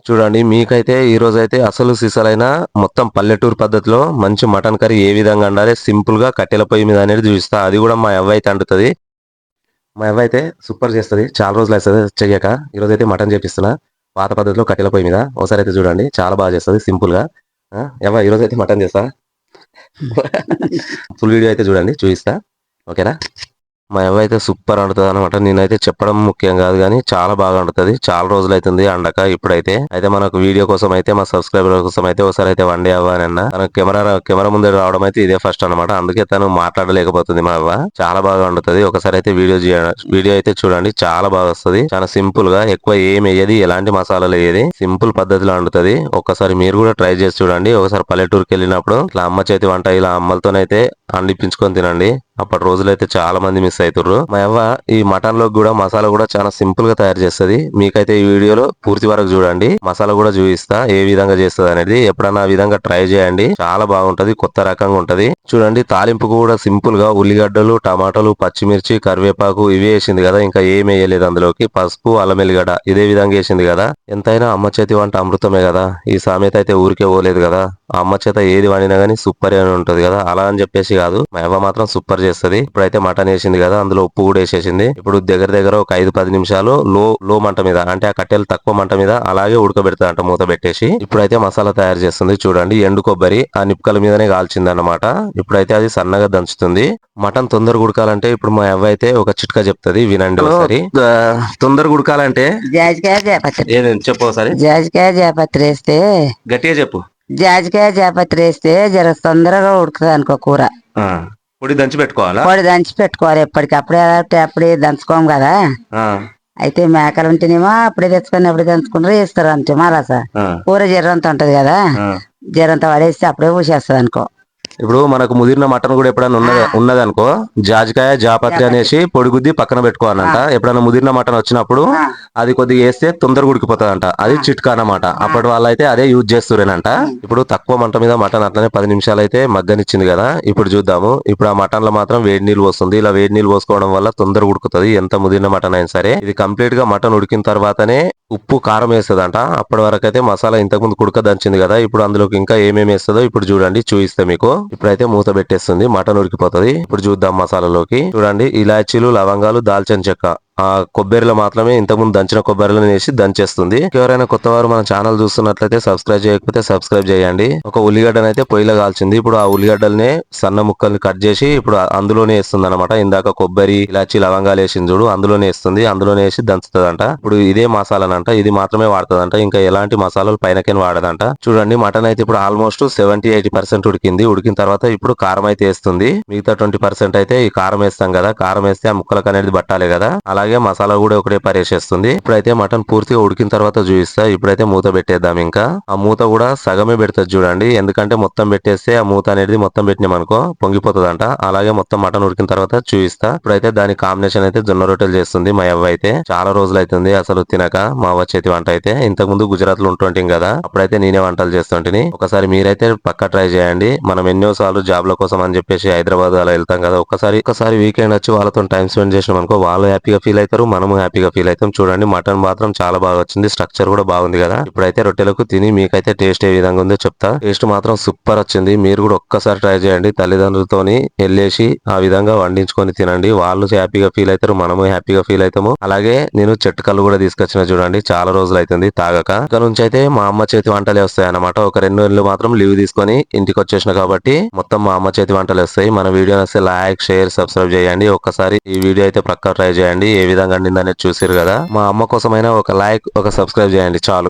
చూడండి మీకైతే ఈ రోజైతే అసలు సిసలైన మొత్తం పల్లెటూరు పద్ధతిలో మంచి మటన్ కర్రీ ఏ విధంగా వండాలి సింపుల్ గా కట్టెల పొయ్యి మీద అనేది చూపిస్తా. అది కూడా మా అవ్వ అయితే అండుతుంది. మా అవ్వ అయితే సూపర్ చేస్తుంది. చాలా రోజులు అవుతుంది చెయ్యక. ఈ రోజు అయితే మటన్ చేపిస్తున్నా పాత పద్ధతిలో కట్టెల పొయ్యి మీద. ఒకసారి అయితే చూడండి చాలా బాగా చేస్తుంది సింపుల్ గా. అవ్వ ఈ రోజు అయితే మటన్ చేస్తా. ఫుల్ వీడియో అయితే చూడండి చూపిస్తా. ఓకేనా? మా అవ్వ అయితే సూపర్ వండుతుంది అనమాట. నేనైతే చెప్పడం ముఖ్యం కాదు కానీ చాలా బాగా వండుతుంది. చాలా రోజులు అవుతుంది అండక. ఇప్పుడైతే మనకు వీడియో కోసం అయితే మా సబ్స్క్రైబర్ కోసం అయితే ఒకసారి అయితే వండే అవ్వ అని అన్న. తన కెమెరా ముందు రావడం అయితే ఇదే ఫస్ట్ అనమాట. అందుకే తను మాట్లాడలేకపోతుంది. మా అవ్వ చాలా బాగా వండుతుంది. ఒకసారి అయితే వీడియో అయితే చూడండి చాలా బాగా వస్తుంది. చాలా సింపుల్ గా ఎక్కువ ఏం వేయది, ఎలాంటి మసాలాలు వేయది, సింపుల్ పద్ధతిలో వండుతుంది. ఒక్కసారి మీరు కూడా ట్రై చేసి చూడండి. ఒకసారి పల్లెటూరుకి వెళ్ళినప్పుడు ఇట్లా అమ్మ చేతి వంట ఇలా అమ్మలతోనైతే అండిపించుకొని తినండి. అప్పటి రోజులైతే చాలా మంది మిస్ అవుతుర్రు. మా అవ్వ ఈ మటన్ లో కూడా మసాలా కూడా చాలా సింపుల్ గా తయారు చేస్తుంది. మీకైతే ఈ వీడియోలో పూర్తి వరకు చూడండి. మసాలా కూడా చూపిస్తా ఏ విధంగా చేస్తుంది అనేది. ఎప్పుడన్నా ఆ విధంగా ట్రై చేయండి. చాలా బాగుంటది. కొత్త రకంగా ఉంటది. చూడండి తాలింపుకు కూడా సింపుల్ గా ఉల్లిగడ్డలు, టమాటాలు, పచ్చిమిర్చి, కరివేపాకు ఇవే వేసింది కదా. ఇంకా ఏం వేయలేదు అందులోకి. పసుపు, అల్లం ఎల్లిగడ్డ ఇదే విధంగా వేసింది కదా. ఎంతైనా అమ్మ చేతి వంట అమృతమే కదా. ఈ సామెత అయితే ఊరికే పోలేదు కదా. ఆ అమ్మ చేత ఏది వండినా గానీ సూపర్ అని ఉంటది కదా. అలా అని చెప్పేసి కాదు, మా అవ్వ మాత్రం సూపర్ చేస్తుంది. ఇప్పుడైతే మటన్ వేసింది కదా, అందులో ఉప్పు కూడా వేసేసింది. ఇప్పుడు దగ్గర ఒక 5-10 నిమిషాలు లో మంట మీద, అంటే ఆ కట్టెలు తక్కువ మంట మీద అలాగే ఉడకబెడతా అంట మూత పెట్టేసి. ఇప్పుడైతే మసాలా తయారు చేస్తుంది. చూడండి ఎండు కొబ్బరి ఆ నిప్పుకల మీదనే కాల్చింది అన్నమాట. ఇప్పుడైతే అది సన్నగా దంచుతుంది. మటన్ తొందరగా ఉడకాలంటే ఇప్పుడు మా అవ్వ అయితే ఒక చిట్కా చెప్తుంది, వినండి ఒకసారి. తొందరగా ఉడకాలంటే జాజికాయ జాపత్రి చెప్పు ఒకసారి. జాజికాయ జాపత్రి వేస్తే గట్టిగా చెప్పు. జాజికాయ జాపత్రి వేస్తే జర తొందరగా ఉడుకుతుంది అనుకో కూర. పొడి దంచి పెట్టుకోవాలా? పొడి దంచి పెట్టుకోవాలి. ఎప్పటికప్పుడే అప్పుడే దంచుకోం కదా. అయితే మేకలు ఉంటేనేమో అప్పుడే తెచ్చుకొని అప్పుడే దంచుకుంటారు వేస్తారు అంతే. మరాస కూర జర్రంత ఉంటది కదా, జర్రంత పడేస్తే అప్పుడే పూసేస్తుంది అనుకో. ఇప్పుడు మనకు ముదిరిన మటన్ కూడా ఎప్పుడైనా ఉన్నది అనుకో, జాజికాయ జాపత్రి అనేసి పొడిగుద్ది పక్కన పెట్టుకోవాలంట. ఎప్పుడైనా ముదిరిన మటన్ వచ్చినప్పుడు అది కొద్దిగా వేస్తే తొందరగా ఉడికిపోతుందంట. అది చిట్కా అన్నమాట. అప్పటి వాళ్ళు అయితే అదే యూజ్ చేస్తురేనంట. ఇప్పుడు తక్కువ మంట మీద మటన్ అట్లనే 10 నిమిషాలు అయితే మగ్గనిచ్చింది కదా. ఇప్పుడు చూద్దాము. ఇప్పుడు ఆ మటన్ లో మాత్రం వేడి నీళ్ళు పోస్తుంది. ఇలా వేడి నీళ్ళు పోసుకోవడం వల్ల తొందరగా ఉడుకుతుంది. ఎంత ముదిరిన మటన్ అయినా సరే. ఇది కంప్లీట్ గా మటన్ ఉడికిన తర్వాతనే ఉప్పు కారం వేస్తుందంట. అప్పటి వరకు అయితే మసాలా ఇంతకుముందు కుడక దంచింది కదా. ఇప్పుడు అందులోకి ఇంకా ఏమేమి వేస్తుందో ఇప్పుడు చూడండి చూపిస్తే మీకు. ఇప్పుడైతే మూత పెట్టేస్తుంది. మటన్ ఉడికిపోతుంది. ఇప్పుడు చూద్దాం మసాలాలోకి. చూడండి ఇలాచీలు, లవంగాలు, దాల్చిన చెక్క, ఆ కొబ్బరిలో మాత్రమే ఇంతకుముందు దంచిన కొబ్బరిలో వేసి దంచేస్తుంది. ఎవరైనా కొత్త వారు మన ఛానల్ చూస్తున్నట్లయితే సబ్స్క్రైబ్ చేయకపోతే సబ్స్క్రైబ్ చేయండి. ఒక ఉల్లిగడ్డనైతే పొయ్యిలో కాల్చింది. ఇప్పుడు ఆ ఉల్లిగడ్డలనే సన్న ముక్కల్ని కట్ చేసి ఇప్పుడు అందులోనే వేస్తుంది అనమాట. ఇందాక కొబ్బరి, ఇలాచి, లవంగాలు వేసింది చూడు, అందులోనే వేస్తుంది. అందులోనే వేసి దంచుతుందంట. ఇప్పుడు ఇదే మసాలానంట. ఇది మాత్రమే వాడుతుందంట. ఇంకా ఎలాంటి మసాలాలు పైనకేం వాడదంట. చూడండి మటన్ అయితే ఇప్పుడు ఆల్మోస్ట్ 70-80% ఉడికింది. ఉడికిన తర్వాత ఇప్పుడు కారం అయితే వేస్తుంది. మిగతా 20% అయితే ఈ కారం వేస్తాం కదా. కారం వేస్తే ఆ ముక్కలకు అనేది పట్టాలి కదా. అలాగే మసాలా కూడా ఒకటే పరేసేస్తుంది. ఇప్పుడైతే మటన్ పూర్తిగా ఉడికిన తర్వాత చూపిస్తా. ఇప్పుడైతే మూత పెట్టేద్దాం. ఇంకా ఆ మూత కూడా సగమే పెడుతుంది చూడండి. ఎందుకంటే మొత్తం పెట్టేస్తే ఆ మూత అనేది మొత్తం పెట్టినామనుకో పొంగిపోతుందంట. అలాగే మొత్తం మటన్ ఉడికిన తర్వాత చూపిస్తా. ఇప్పుడైతే దాని కాంబినేషన్ అయితే జొన్న రొట్టెలు చేస్తుంది మా అవ్వ అయితే. చాలా రోజులు అవుతుంది అసలు తినక మా అవ్వ చేతి వంట అయితే. ఇంతకు ముందు గుజరాత్ లో ఉంటుంటాం కదా, అప్పుడైతే నేనే వంటలు చేస్తుంటిని. ఒకసారి మీరైతే పక్కా ట్రై చేయండి. మనం ఎన్నో సార్లు జాబ్ల కోసం అని చెప్పేసి హైదరాబాద్ అలా వెళ్తాం కదా. ఒకసారి వీకెండ్ వచ్చి వాళ్ళతో టైం స్పెండ్ చేసినాం అనుకో, వాళ్ళు హ్యాపీగా ఫీల్ అవుతారు, మనము హ్యాపీగా ఫీల్ అవుతాం. చూడండి మటన్ మాత్రం చాలా బాగా వచ్చింది. స్ట్రక్చర్ కూడా బాగుంది కదా. ఇప్పుడైతే రొట్టెలకు తిని మీకైతే టేస్ట్ ఏ విధంగా ఉందో చెప్తా. టేస్ట్ మాత్రం సూపర్ వచ్చింది. మీరు కూడా ఒక్కసారి ట్రై చేయండి. తల్లిదండ్రులతోని వెళ్ళేసి ఆ విధంగా వండించుకొని తినండి. వాళ్ళు హ్యాపీగా ఫీల్ అవుతారు, మనము హ్యాపీగా ఫీల్ అవుతాము. అలాగే నేను చెట్టు కళ్ళు కూడా తీసుకొచ్చిన చూడండి. చాలా రోజులు అవుతుంది తాగక. ఇక్కడ నుంచి అయితే మా అమ్మ చేతి వంటలే వస్తాయి అన్నమాట. ఒక 2 నెలలు మాత్రం లీవ్ తీసుకొని ఇంటికి వచ్చేసిన కాబట్టి మొత్తం మా అమ్మ చేతి వంటలు వస్తాయి. మన వీడియో నచ్చితే లైక్, షేర్, సబ్స్క్రైబ్ చేయండి. ఒక్కసారి ఈ వీడియో అయితే పక్కా ట్రై చేయండి. ఏ విధంగా వండిందనేది చూసారు కదా. మా అమ్మ కోసమైనా ఒక లైక్, ఒక సబ్స్క్రైబ్ చేయండి చాలు.